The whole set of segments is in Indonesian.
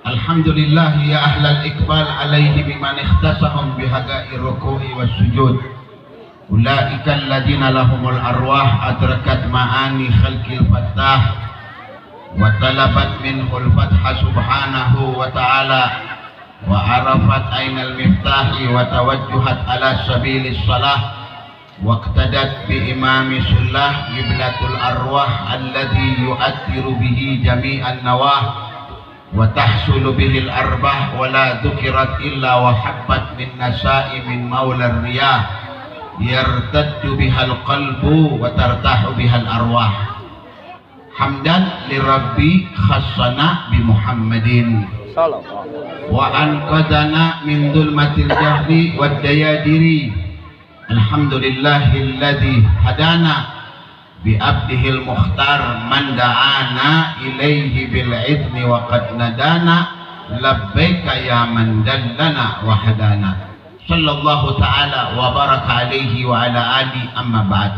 Alhamdulillah ya ahlal iqbal alaihi biman ikhtasahum bihaga'i ruku'i was sujud. Ulaika alladhina lahumul arwah adrakat ma'ani khalqil fattah wa talabat minhul fatha subhanahu wa ta'ala wa arafat ainal miftahi wa tawajjuhat ala sabilis salah waqtadat bi imami sullah qiblatul arwah alladhi yu'athiru bihi jami'an nawah wa tahsulu bihil arbah wa la dhukirat illa wa habbat min nasa'i min maular riyah yartaddu bihal qalbu wa tartahu bihal arwah. Hamdan lirabbi khassana bi Muhammadin wa anqadana min dhulmatil jahli wad dayadiri. Alhamdulillahilladzi hadana bi abdihil mukhtar man da'ana ilaihi bil idni wa qad nadana labbaika ya man dallana wa hadana. Sallallahu ta'ala wa baraka alaihi wa ala ali amma ba'd.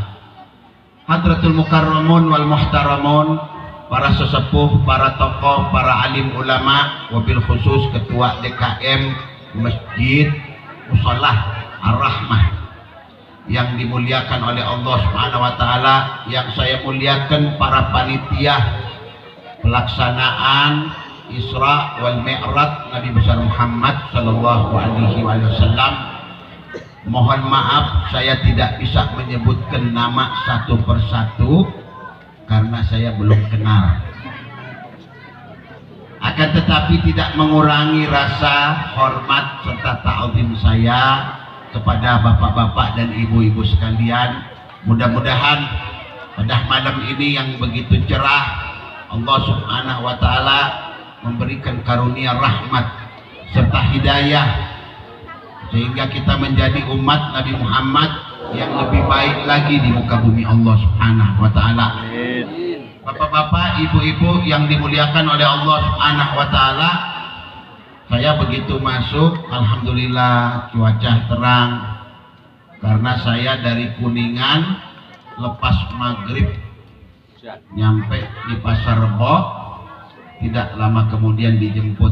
Hadratul mukarramun wal muhtaramun, para sesepuh, para tokoh, para alim ulama, wabil khusus ketua DKM Masjid Musholah Ar-Rahmah yang dimuliakan oleh Allah Subhanahu wa taala, yang saya muliakan para panitia pelaksanaan Isra wal Mi'raj Nabi besar Muhammad sallallahu alaihi wasallam. Mohon maaf saya tidak bisa menyebutkan nama satu persatu karena saya belum kenal. Akan tetapi tidak mengurangi rasa hormat serta ta'zim saya kepada bapak-bapak dan ibu-ibu sekalian. Mudah-mudahan pada malam ini yang begitu cerah, Allah Subhanahu wa taala memberikan karunia rahmat serta hidayah sehingga kita menjadi umat Nabi Muhammad yang lebih baik lagi di muka bumi Allah Subhanahu wa taala. Bapak-bapak, ibu-ibu yang dimuliakan oleh Allah Subhanahu wa taala, saya begitu masuk, alhamdulillah cuaca terang, karena saya dari Kuningan lepas maghrib nyampe di Pasar Rebo, tidak lama kemudian dijemput.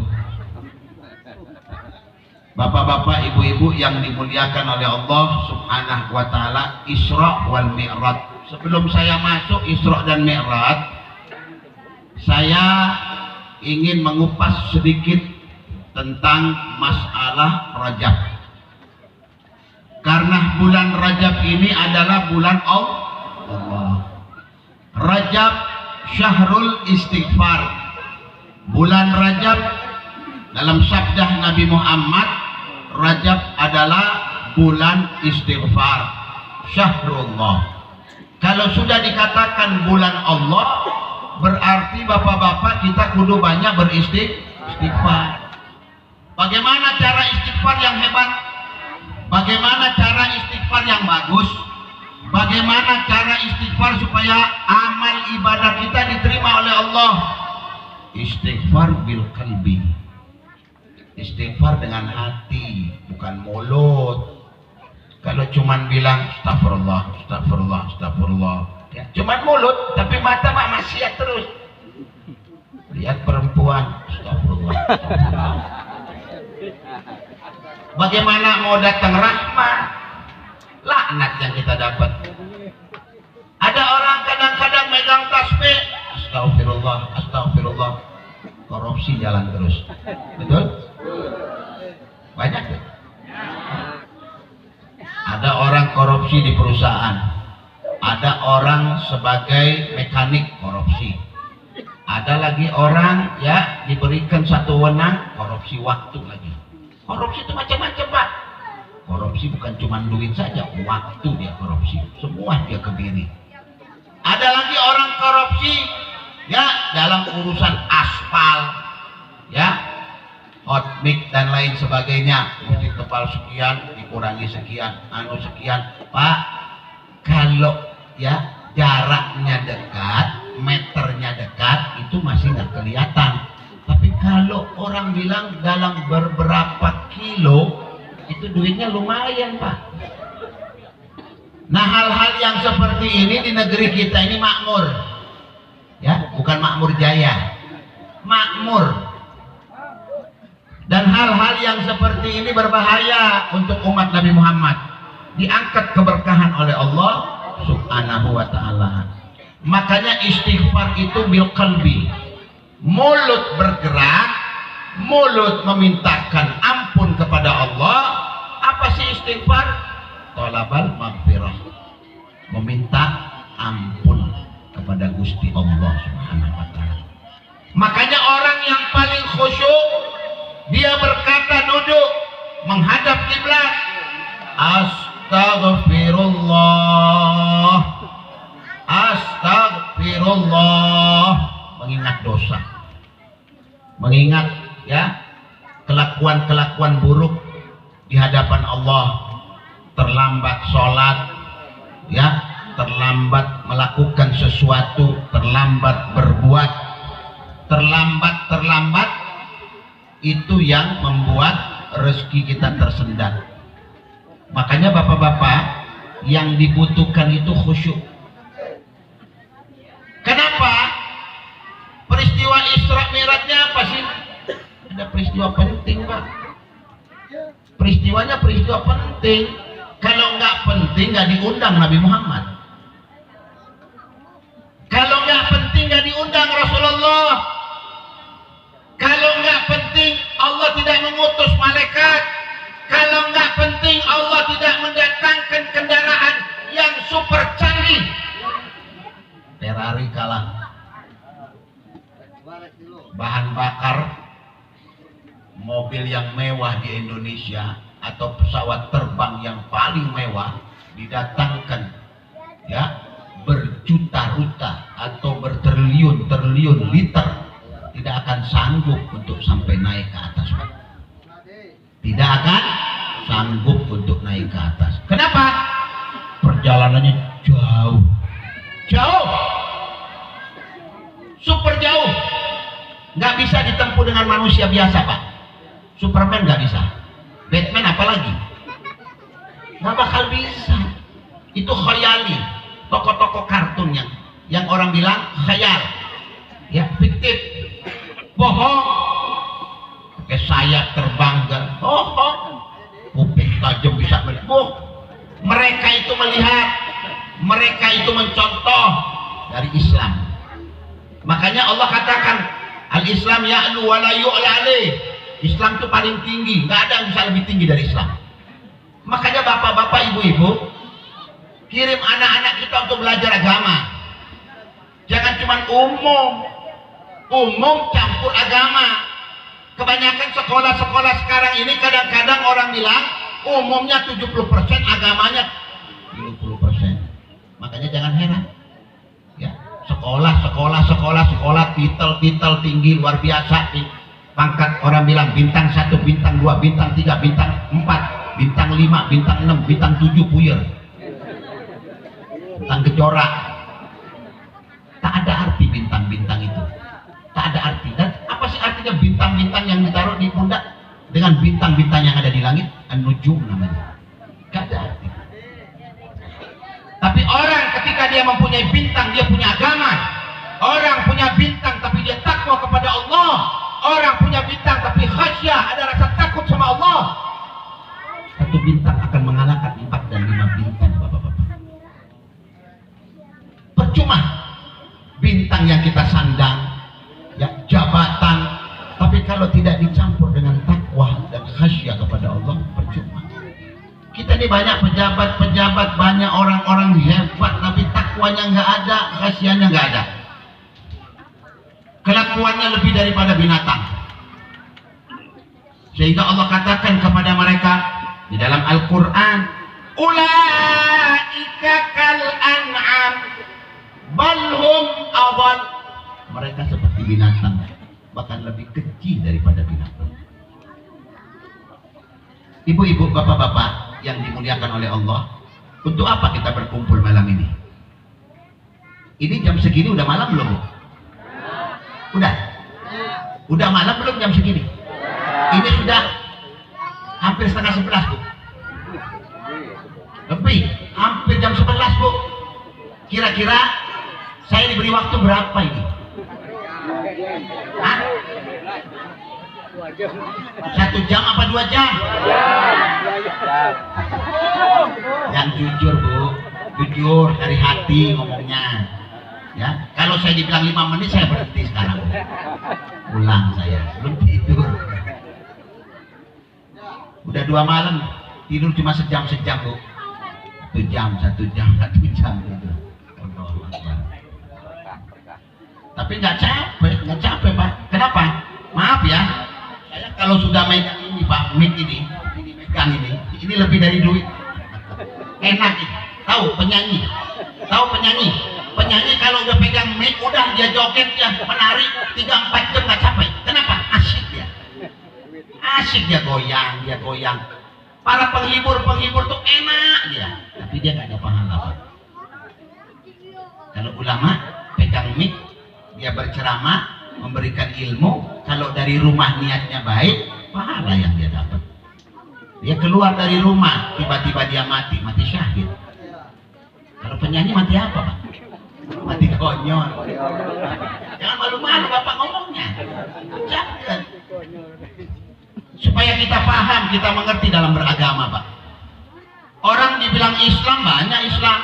Bapak-bapak, ibu-ibu yang dimuliakan oleh Allah Subhanahu wa taala, Isra wal Mi'raj. Sebelum saya masuk Isra dan Mi'raj, saya ingin mengupas sedikit tentang masalah Rajab. Karena bulan Rajab ini adalah bulan Allah. Rajab syahrul istighfar. Bulan Rajab dalam sabda Nabi Muhammad, Rajab adalah bulan istighfar, syahrullah. Kalau sudah dikatakan bulan Allah, berarti bapak-bapak kita kudu banyak beristighfar. Bagaimana cara istighfar yang hebat? Bagaimana cara istighfar yang bagus? Bagaimana cara istighfar supaya amal ibadah kita diterima oleh Allah? Istighfar bil qalbi. Istighfar dengan hati, bukan mulut. Kalau cuman bilang astagfirullah, astagfirullah, astagfirullah, ya, cuman mulut, tapi mata maksiat terus. Lihat perempuan, astagfirullah, astagfirullah. Bagaimana mau datang rahmat? Laknat yang kita dapat. Ada orang kadang-kadang megang tasbih, astagfirullah, astagfirullah, korupsi jalan terus. Betul? Banyak ya? Ada orang korupsi di perusahaan, ada orang sebagai mekanik korupsi, ada lagi orang ya diberikan satu wewenang korupsi waktu lagi. Korupsi itu macam-macam Pak. Korupsi bukan cuma duit saja, waktu dia korupsi, semua dia kebiri. Ada lagi orang korupsi ya dalam urusan aspal, ya hot mix dan lain sebagainya, mesti tebal sekian, dikurangi sekian, anu sekian. Pak, kalau ya jaraknya dekat, meternya dekat, itu masih nggak kelihatan. Tapi kalau orang bilang dalam beberapa kilo, itu duitnya lumayan Pak. Nah, hal-hal yang seperti ini di negeri kita ini makmur, ya bukan makmur jaya. makmur. Dan hal-hal yang seperti ini berbahaya untuk umat Nabi Muhammad. Diangkat keberkahan oleh Allah Subhanahu wa ta'ala. Makanya istighfar itu bil qalbi. Mulut bergerak, mulut memintakan ampun kepada Allah. Apa sih istighfar? Thalabal maghfirah. Meminta ampun kepada Gusti Allah Subhanahu wa ta'ala. Makanya orang yang paling khusyuk, dia berkata duduk menghadap kiblat, astagfirullah, astagfirullah, mengingat dosa, mengingat ya kelakuan-kelakuan buruk di hadapan Allah, terlambat sholat, ya, terlambat melakukan sesuatu, terlambat berbuat, terlambat itu yang membuat rezeki kita tersendat. Makanya bapak-bapak, yang dibutuhkan itu khusyuk. Kenapa? Peristiwa Isra Mi'rajnya apa sih? Ada peristiwa penting, Pak. Peristiwanya peristiwa penting. Kalau nggak penting nggak diundang Nabi Muhammad. Kalau nggak penting nggak diundang Rasulullah. Kalau nggak penting Allah tidak mengutus malaikat. Kalau nggak penting Allah tidak mendatangkan kendaraan yang super canggih. Ferrari kalah. Bahan bakar mobil yang mewah di Indonesia atau pesawat terbang yang paling mewah didatangkan ya berjuta-juta atau bertriliun-triliun liter, tidak akan sanggup untuk sampai naik ke atas, Pak. Tidak akan sanggup untuk naik ke atas. Kenapa? Perjalanannya jauh, super jauh, nggak bisa ditempuh dengan manusia biasa, Pak. Superman nggak bisa, Batman apalagi, nggak bakal bisa. Itu khayali, tokoh-tokoh kartun yang orang bilang khayal, ya, fiktif, bohong. Pakai sayap terbang, bohong. Kuping tajam bisa melihat. Mereka itu melihat, mereka itu mencontoh dari Islam. Makanya Allah katakan al-Islam ya'lu wa la yu'la alaih. Islam itu paling tinggi, nggak ada yang bisa lebih tinggi dari Islam. Makanya bapak-bapak, ibu-ibu, kirim anak-anak kita untuk belajar agama. Jangan cuma umum campur agama. Kebanyakan sekolah-sekolah sekarang ini kadang-kadang orang bilang umumnya 70%, agamanya 30%. Makanya jangan heran. Ya, sekolah, titel tinggi luar biasa. Pangkat orang bilang bintang 1, bintang 2, bintang 3, bintang 4, bintang 5, bintang 6, bintang 7 puyer. Bintang kejora. Tak ada arti bintang-bintang itu. Tak ada arti. Dan apa sih artinya bintang-bintang yang ditaruh di pundak dengan bintang-bintang yang ada di langit? An-nujum namanya. Gak ada arti. Tapi orang ketika dia mempunyai bintang, dia punya agama. Orang punya bintang tapi dia takwa kepada Allah. Orang punya bintang tapi khasyah, ada rasa takut sama Allah. Satu bintang akan mengalahkan 4 dan 5 bintang, bapak-bapak. Percuma bintang yang kita sandang, ya, jabatan, tapi kalau tidak dicampur dengan takwa dan khasyah kepada Allah, percuma. Kita ini banyak pejabat-pejabat, banyak orang-orang hebat, tapi takwanya nggak ada, khasyahnya nggak ada. Kelakuannya lebih daripada binatang. Sehingga Allah katakan kepada mereka di dalam Al-Quran, ulaika kal an'am bal hum adall. Mereka seperti binatang, bahkan lebih kecil daripada binatang. Ibu-ibu, bapak-bapak yang dimuliakan oleh Allah, untuk apa kita berkumpul malam ini? Ini jam segini udah malam belum? Udah malam belum jam segini? Ini sudah hampir setengah 11, Bu. Lebih, hampir jam 11, Bu. Kira-kira saya diberi waktu berapa ini? Hah? 1 jam apa 2 jam? Yang jujur Bu, jujur dari hati ngomongnya. Ya, kalau saya dibilang 5 menit saya berhenti sekarang. Pulang saya, belum tidur. Udah 2 malam tidur cuma sejam Bu. 1 jam tidur. Tapi nggak capek Pak. Kenapa? Maaf ya, saya kalau sudah megang ini Pak, mic ini megang ini lebih dari duit. Enak ini. Tahu penyanyi kalau udah pegang mic udah dia joget, dia menari 3-4 jam nggak capek. Kenapa? Asik dia goyang. Para penghibur tuh enak dia, tapi dia nggak ada pahala Pak. Kalau ulama pegang mic, dia berceramah, memberikan ilmu. Kalau dari rumah niatnya baik, pahala yang dia dapat. Dia keluar dari rumah, tiba-tiba dia mati syahid. Kalau penyanyi mati apa Pak? Mati konyol. Jangan malu-malu Bapak ngomongnya. Jangan. Supaya kita paham, kita mengerti dalam beragama Pak. Orang dibilang Islam, banyak Islam.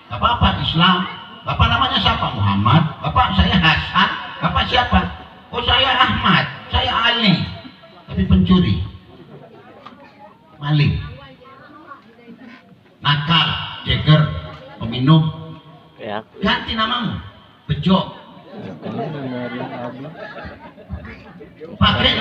Gak apa-apa Islam. Bapak namanya siapa? Muhammad. Bapak saya Hasan. Bapak siapa? Oh saya Ahmad. Saya Ali. Tapi pencuri, maling, nakal, jeger, peminum. Ganti namamu, bejo. Pakai nama